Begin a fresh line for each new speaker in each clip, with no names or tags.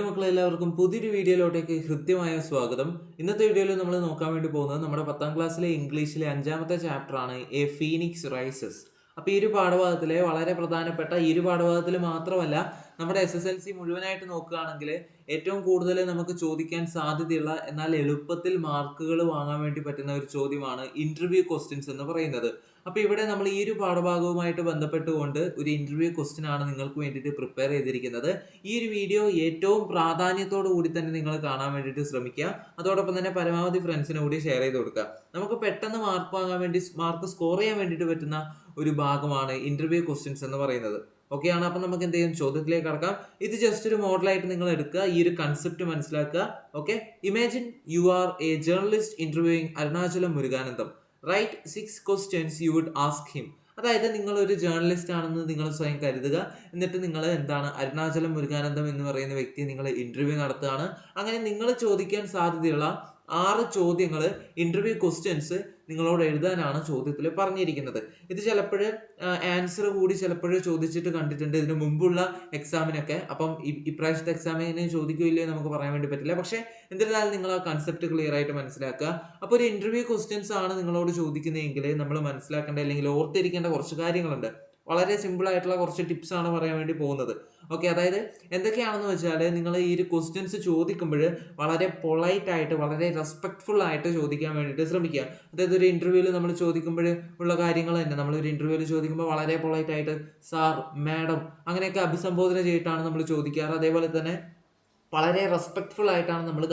മക്കളെ എല്ലാവർക്കും പുതിയൊരു വീഡിയോയിലോട്ടേക്ക് കൃത്യമായ സ്വാഗതം. ഇന്നത്തെ വീഡിയോയിൽ നമ്മൾ നോക്കാൻ വേണ്ടി പോകുന്നത് നമ്മുടെ 10ാം ക്ലാസ്സിലെ ഇംഗ്ലീഷിലെ 5ാമത്തെ ചാപ്റ്ററാണ് എ ഫീനിക്സ് റൈസസ്. അപ്പോൾ ഈ ഒരു പാഠഭാഗത്തിലെ വളരെ പ്രധാനപ്പെട്ട ഈ ഒരു പാഠഭാഗത്തിൽ മാത്രമല്ല നമ്മുടെ SSLC മുഴുവനായിട്ട് നോക്കുകയാണെങ്കിൽ ഏറ്റവും കൂടുതൽ നമുക്ക് ചോദിക്കാൻ സാധ്യതയുള്ള എന്നാൽ എളുപ്പത്തിൽ മാർക്കുകൾ വാങ്ങാൻ വേണ്ടി പറ്റുന്ന ഒരു ചോദ്യമാണ് ഇന്റർവ്യൂ ക്വസ്റ്റ്യൻസ് എന്ന് പറയുന്നത്. അപ്പോൾ ഇവിടെ നമ്മൾ ഈ ഒരു പാഠഭാഗവുമായിട്ട് ബന്ധപ്പെട്ടുകൊണ്ട് ഒരു ഇന്റർവ്യൂ ക്വസ്റ്റ്യൻ ആണ് നിങ്ങൾക്ക് വേണ്ടിയിട്ട് പ്രിപ്പയർ ചെയ്തിരിക്കുന്നത്. ഈ ഒരു വീഡിയോ ഏറ്റവും പ്രാധാന്യത്തോടു കൂടി തന്നെ നിങ്ങൾ കാണാൻ വേണ്ടിയിട്ട് ശ്രമിക്കുക. അതോടൊപ്പം തന്നെ പരമാവധി ഫ്രണ്ട്സിന് കൂടി ഷെയർ ചെയ്ത് കൊടുക്കുക. നമുക്ക് പെട്ടെന്ന് മാർക്ക് വാങ്ങാൻ വേണ്ടി മാർക്ക് സ്കോർ ചെയ്യാൻ വേണ്ടിയിട്ട് പറ്റുന്ന ഒരു ഭാഗമാണ് ഇന്റർവ്യൂ ക്വസ്റ്റ്യൻസ് എന്ന് പറയുന്നത്. ഓക്കെ ആണ്. അപ്പം നമുക്ക് എന്ത് ചെയ്യും, ചോദ്യത്തിലേക്ക് കടക്കാം. ഇത് ജസ്റ്റ് ഒരു മോഡലായിട്ട് നിങ്ങൾ എടുക്കുക, ഈ ഒരു കൺസെപ്റ്റ് മനസ്സിലാക്കുക. Okay, imagine you are a journalist interviewing Arunachalam Muruganantham. Right 6 questions you would ask him. അതായത് നിങ്ങൾ ഒരു ജേർണലിസ്റ്റ് ആണെന്ന് നിങ്ങൾ സ്വയം കരുതുക. എന്നിട്ട് നിങ്ങൾ എന്താണ് അരുണാചലം മുരുകാനന്ദം എന്ന് പറയുന്ന വ്യക്തിയെ നിങ്ങൾ ഇന്റർവ്യൂ നടത്തുകയാണ്. അങ്ങനെ നിങ്ങൾ ചോദിക്കാൻ സാധ്യതയുള്ള 6 ചോദ്യങ്ങൾ ഇന്റർവ്യൂ ക്വസ്റ്റ്യൻസ് നിങ്ങളോട് എഴുതാനാണ് ചോദ്യത്തിൽ പറഞ്ഞിരിക്കുന്നത്. ഇത് ചിലപ്പോൾ ആൻസർ കൂടി ചിലപ്പോൾ ചോദിച്ചിട്ട് കണ്ടിട്ടുണ്ട് ഇതിന് മുമ്പുള്ള എക്സാമിനൊക്കെ. അപ്പം ഇപ്രാവശ്യത്തെ എക്സാമിന് ചോദിക്കില്ലേ നമുക്ക് പറയാൻ വേണ്ടി പറ്റില്ല. പക്ഷേ എന്നിരുന്നാലും നിങ്ങൾ ആ കൺസെപ്റ്റ് ക്ലിയർ ആയിട്ട് മനസ്സിലാക്കുക. അപ്പോൾ ഒരു ഇന്റർവ്യൂ ക്വസ്റ്റ്യൻസ് ആണ് നിങ്ങളോട് ചോദിക്കുന്നതെങ്കിൽ നമ്മൾ മനസ്സിലാക്കേണ്ട അല്ലെങ്കിൽ ഓർത്തിരിക്കേണ്ട കുറച്ച് കാര്യങ്ങളുണ്ട്. വളരെ സിമ്പിൾ ആയിട്ടുള്ള കുറച്ച് ടിപ്സ് ആണ് പറയാൻ വേണ്ടി പോകുന്നത്. ഓക്കെ, അതായത് എന്തൊക്കെയാണെന്ന് വെച്ചാൽ നിങ്ങൾ ഈ ഒരു ക്വസ്റ്റ്യൻസ് ചോദിക്കുമ്പോൾ വളരെ പൊളൈറ്റ് ആയിട്ട് വളരെ റെസ്പെക്ട്ഫുൾ ആയിട്ട് ചോദിക്കാൻ വേണ്ടിയിട്ട് ശ്രമിക്കുക. അതായത് ഒരു ഇന്റർവ്യൂവിൽ നമ്മൾ ചോദിക്കുമ്പോൾ ഉള്ള കാര്യങ്ങൾ തന്നെ നമ്മളൊരു ഇന്റർവ്യൂവിൽ ചോദിക്കുമ്പോൾ വളരെ പൊളൈറ്റ് ആയിട്ട് സാർ, മാഡം അങ്ങനെയൊക്കെ അഭിസംബോധന ചെയ്തിട്ടാണ് നമ്മൾ ചോദിക്കാറ്. അതേപോലെ തന്നെ വളരെ റെസ്പെക്ട്ഫുൾ ആയിട്ടാണ് നമ്മൾ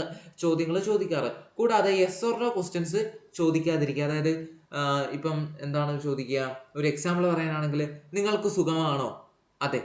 ചോദ്യങ്ങൾ ചോദിക്കാറ്. കൂടാതെ യെസ് ഓർ നോ ക്വസ്റ്റ്യൻസ് ചോദിക്കാതിരിക്കുക. അതായത് ഇപ്പം എന്താണ് ചോദിക്കുക, ഒരു എക്സാമ്പിൾ പറയാനാണെങ്കിൽ നിങ്ങൾക്ക് സുഖമാണോ, അതെ,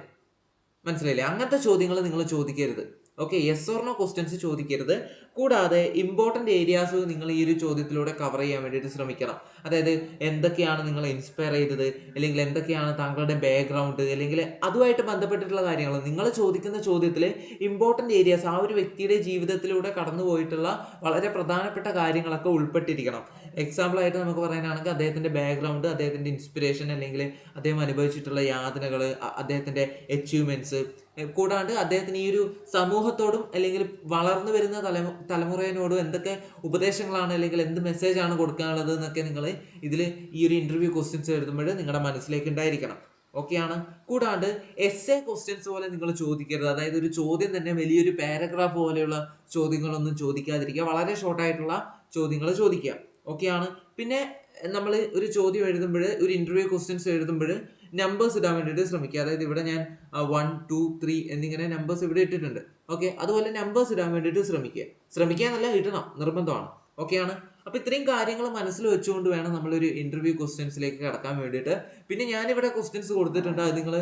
മനസ്സിലായില്ലേ, അങ്ങനത്തെ ചോദ്യങ്ങൾ നിങ്ങൾ ചോദിക്കരുത്. Okay, yes or no questions ചോദിക്കരുത്. കൂടാതെ ഇമ്പോർട്ടൻ്റ് ഏരിയാസ് നിങ്ങൾ ഈ ഒരു ചോദ്യത്തിലൂടെ കവർ ചെയ്യാൻ വേണ്ടിയിട്ട് ശ്രമിക്കണം. അതായത് എന്തൊക്കെയാണ് നിങ്ങളെ ഇൻസ്പയർ ചെയ്തത്, അല്ലെങ്കിൽ എന്തൊക്കെയാണ് താങ്കളുടെ ബാക്ക്ഗ്രൗണ്ട്, അല്ലെങ്കിൽ അതുമായിട്ട് ബന്ധപ്പെട്ടിട്ടുള്ള കാര്യങ്ങൾ നിങ്ങൾ ചോദിക്കുന്ന ചോദ്യത്തിൽ ഇമ്പോർട്ടൻ്റ് ഏരിയാസ്, ആ ഒരു വ്യക്തിയുടെ ജീവിതത്തിലൂടെ കടന്നു പോയിട്ടുള്ള വളരെ പ്രധാനപ്പെട്ട കാര്യങ്ങളൊക്കെ ഉൾപ്പെട്ടിരിക്കണം. എക്സാമ്പിളായിട്ട് നമുക്ക് പറയാനാണെങ്കിൽ അദ്ദേഹത്തിൻ്റെ ബാക്ക്ഗ്രൗണ്ട്, അദ്ദേഹത്തിൻ്റെ ഇൻസ്പിറേഷൻ, അല്ലെങ്കിൽ അദ്ദേഹം അനുഭവിച്ചിട്ടുള്ള യാതനകൾ, അദ്ദേഹത്തിൻ്റെ അച്ചീവ്മെൻറ്റ്സ്, കൂടാണ്ട് അദ്ദേഹത്തിന് ഈ ഒരു സമൂഹത്തോടും അല്ലെങ്കിൽ വളർന്നു വരുന്ന തലമുറയോടും എന്തൊക്കെ ഉപദേശങ്ങളാണ് അല്ലെങ്കിൽ എന്ത് മെസ്സേജാണ് കൊടുക്കാനുള്ളത് എന്നൊക്കെ നിങ്ങൾ ഇതിൽ ഈ ഒരു ഇന്റർവ്യൂ ക്വസ്റ്റ്യൻസ് എഴുതുമ്പോൾ നിങ്ങളുടെ മനസ്സിലേക്ക് ഉണ്ടായിരിക്കണം. ഓക്കെയാണ്. കൂടാണ്ട് എസ്സേ ക്വസ്റ്റ്യൻസ് പോലെ നിങ്ങൾ ചോദിക്കരുത്. അതായത് ഒരു ചോദ്യം തന്നെ വലിയൊരു പാരഗ്രാഫ് പോലെയുള്ള ചോദ്യങ്ങളൊന്നും ചോദിക്കാതിരിക്കുക. വളരെ ഷോർട്ടായിട്ടുള്ള ചോദ്യങ്ങൾ ചോദിക്കുക. ഓക്കെയാണ്. പിന്നെ നമ്മൾ ഒരു ചോദ്യം എഴുതുമ്പോൾ, ഒരു ഇന്റർവ്യൂ ക്വസ്റ്റ്യൻസ് എഴുതുമ്പോൾ നമ്പേഴ്സ് ഇടാൻ വേണ്ടിയിട്ട് ശ്രമിക്കുക. അതായത് ഇവിടെ ഞാൻ 1, 2, 3 എന്നിങ്ങനെ നമ്പേഴ്സ് ഇവിടെ ഇട്ടിട്ടുണ്ട്. ഓക്കെ, അതുപോലെ നമ്പേഴ്സ് ഇടാൻ വേണ്ടിയിട്ട് ശ്രമിക്കുക എന്നല്ല, ഇടണം, നിർബന്ധമാണ്. ഓക്കെയാണ്. അപ്പോൾ ഇത്രയും കാര്യങ്ങൾ മനസ്സിൽ വെച്ചുകൊണ്ട് വേണം നമ്മളൊരു ഇന്റർവ്യൂ ക്വസ്റ്റ്യൻസിലേക്ക് കടക്കാൻ വേണ്ടിയിട്ട്. പിന്നെ ഞാനിവിടെ ക്വസ്റ്റ്യൻസ് കൊടുത്തിട്ടുണ്ട്, അത് നിങ്ങൾ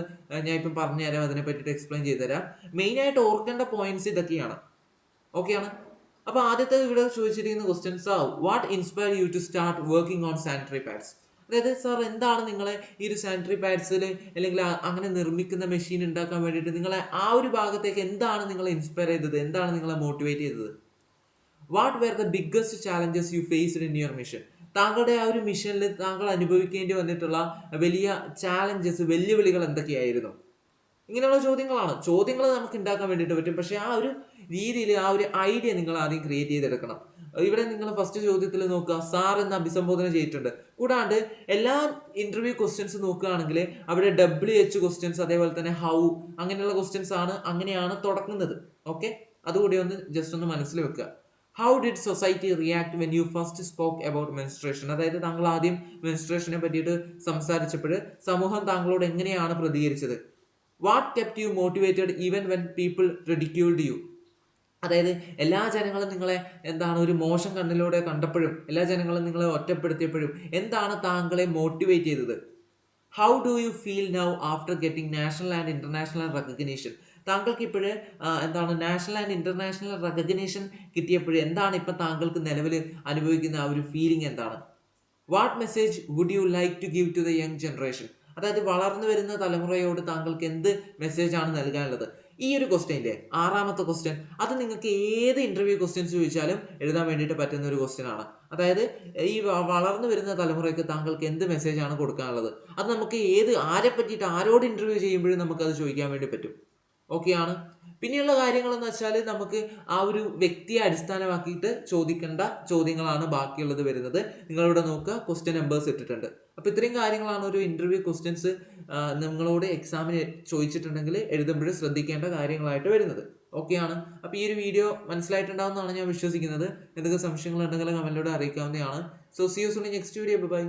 ഞാൻ ഇപ്പം പറഞ്ഞുതരാം, അതിനെ പറ്റിയിട്ട് എക്സ്പ്ലെയിൻ ചെയ്തുതരാം. മെയിനായിട്ട് ഓർക്കേണ്ട പോയിന്റ്സ് ഇതൊക്കെയാണ്. ഓക്കെയാണ്. അപ്പോൾ ആദ്യത്തെ ഇവിടെ ചോദിച്ചിരിക്കുന്ന ക്വസ്റ്റ്യൻസ് ആ what inspire you to start working on sanitary pads. അതായത് സാർ എന്താണ് നിങ്ങളെ ഈ ഒരു സാനിറ്ററി പാഡ്സിൽ അല്ലെങ്കിൽ അങ്ങനെ നിർമ്മിക്കുന്ന മെഷീൻ ഉണ്ടാക്കാൻ വേണ്ടിയിട്ട് നിങ്ങളെ ആ ഒരു ഭാഗത്തേക്ക് എന്താണ് നിങ്ങളെ ഇൻസ്പയർ ചെയ്തത്, എന്താണ് നിങ്ങളെ മോട്ടിവേറ്റ് ചെയ്തത്. What were the biggest challenges you faced in your mission. താങ്കളുടെ ആ ഒരു മിഷനിൽ താങ്കൾ അനുഭവിക്കേണ്ടി വന്നിട്ടുള്ള വലിയ ചാലഞ്ചസ്, വെല്ലുവിളികൾ എന്തൊക്കെയായിരുന്നു. ഇങ്ങനെയുള്ള ചോദ്യങ്ങൾ നമുക്ക് ഉണ്ടാക്കാൻ വേണ്ടിയിട്ട് പറ്റും. പക്ഷേ ആ ഒരു രീതിയിൽ ആ ഒരു ഐഡിയ നിങ്ങൾ ആദ്യം ക്രിയേറ്റ് ചെയ്തെടുക്കണം. ഇവിടെ നിങ്ങൾ ഫസ്റ്റ് ചോദ്യത്തിൽ നോക്കുക, സാർ എന്ന് അഭിസംബോധന ചെയ്തിട്ടുണ്ട്. കൂടാണ്ട് എല്ലാ ഇന്റർവ്യൂ ക്വസ്റ്റ്യൻസ് നോക്കുകയാണെങ്കിൽ അവിടെ WH ക്വസ്റ്റ്യൻസ്, അതേപോലെ തന്നെ ഹൗ, അങ്ങനെയുള്ള ക്വസ്റ്റ്യൻസ് അങ്ങനെയാണ് തുടങ്ങുന്നത്. ഓക്കെ, അതുകൂടി ഒന്ന് ജസ്റ്റ് ഒന്ന് മനസ്സിൽ വെക്കുക. How did society react when you first spoke about menstruation. അതായത് താങ്കൾ ആദ്യം മെൻസ്ട്രേഷനെ പറ്റിയിട്ട് സംസാരിച്ചപ്പോൾ സമൂഹം താങ്കളോട് എങ്ങനെയാണ് പ്രതികരിച്ചത്. What kept you motivated even when people ridiculed you. അതായത് എല്ലാ ജനങ്ങളും നിങ്ങളെ എന്താണ് ഒരു മോശം കണ്ണിലൂടെ കണ്ടപ്പോഴും, എല്ലാ ജനങ്ങളും നിങ്ങളെ ഒറ്റപ്പെടുത്തിയപ്പോഴും എന്താണ് താങ്കളെ മോട്ടിവേറ്റ് ചെയ്തത്. How do you feel now after getting national and international recognition. താങ്കൾക്ക് ഇപ്പോഴ് എന്താണ് നാഷണൽ ആൻഡ് ഇന്റർനാഷണൽ റെക്കഗ്നീഷൻ കിട്ടിയപ്പോഴും എന്താണ് ഇപ്പം താങ്കൾക്ക് നിലവിൽ അനുഭവിക്കുന്ന ആ ഒരു ഫീലിംഗ് എന്താണ്. What message would you like to give to the young generation. അതായത് വളർന്നു വരുന്ന തലമുറയോട് താങ്കൾക്ക് എന്ത് മെസ്സേജാണ് നൽകാനുള്ളത്. ഈ ഒരു ക്വസ്റ്റ്യൻ്റെ 6ാമത്തെ ക്വസ്റ്റ്യൻ, അത് നിങ്ങൾക്ക് ഏത് ഇന്റർവ്യൂ ക്വസ്റ്റ്യൻസ് ചോദിച്ചാലും എഴുതാൻ വേണ്ടിയിട്ട് പറ്റുന്ന ഒരു ക്വസ്റ്റ്യൻ ആണ്. അതായത് ഈ വളർന്നു വരുന്ന തലമുറയ്ക്ക് താങ്കൾക്ക് എന്ത് മെസ്സേജാണ് കൊടുക്കാനുള്ളത്. അത് നമുക്ക് ആരെ പറ്റിയിട്ട് ആരോട് ഇന്റർവ്യൂ ചെയ്യുമ്പോഴും നമുക്കത് ചോദിക്കാൻ വേണ്ടി പറ്റും. ഓക്കെയാണ്. പിന്നെയുള്ള കാര്യങ്ങളെന്ന് വെച്ചാൽ നമുക്ക് ആ ഒരു വ്യക്തിയെ അടിസ്ഥാനമാക്കിയിട്ട് ചോദിക്കേണ്ട ചോദ്യങ്ങളാണ് ബാക്കിയുള്ളത് വരുന്നത്. നിങ്ങളിവിടെ നോക്കുക, ക്വസ്റ്റ്യൻ നമ്പേഴ്സ് ഇട്ടിട്ടുണ്ട്. അപ്പോൾ ഇത്രയും കാര്യങ്ങളാണ് ഒരു ഇൻ്റർവ്യൂ ക്വസ്റ്റ്യൻസ് നിങ്ങളോട് എക്സാമിന് ചോദിച്ചിട്ടുണ്ടെങ്കിൽ എഴുതുമ്പോൾ ശ്രദ്ധിക്കേണ്ട കാര്യങ്ങളായിട്ട് വരുന്നത്. ഓക്കെയാണ്. അപ്പോൾ ഈ ഒരു വീഡിയോ മനസ്സിലായിട്ടുണ്ടാവുമെന്നാണ് ഞാൻ വിശ്വസിക്കുന്നത്. എന്തൊക്കെ സംശയങ്ങളുണ്ടെങ്കിൽ കമൻറ്റിലൂടെ അറിയിക്കാവുന്നതാണ്. So see you soon in next video. By.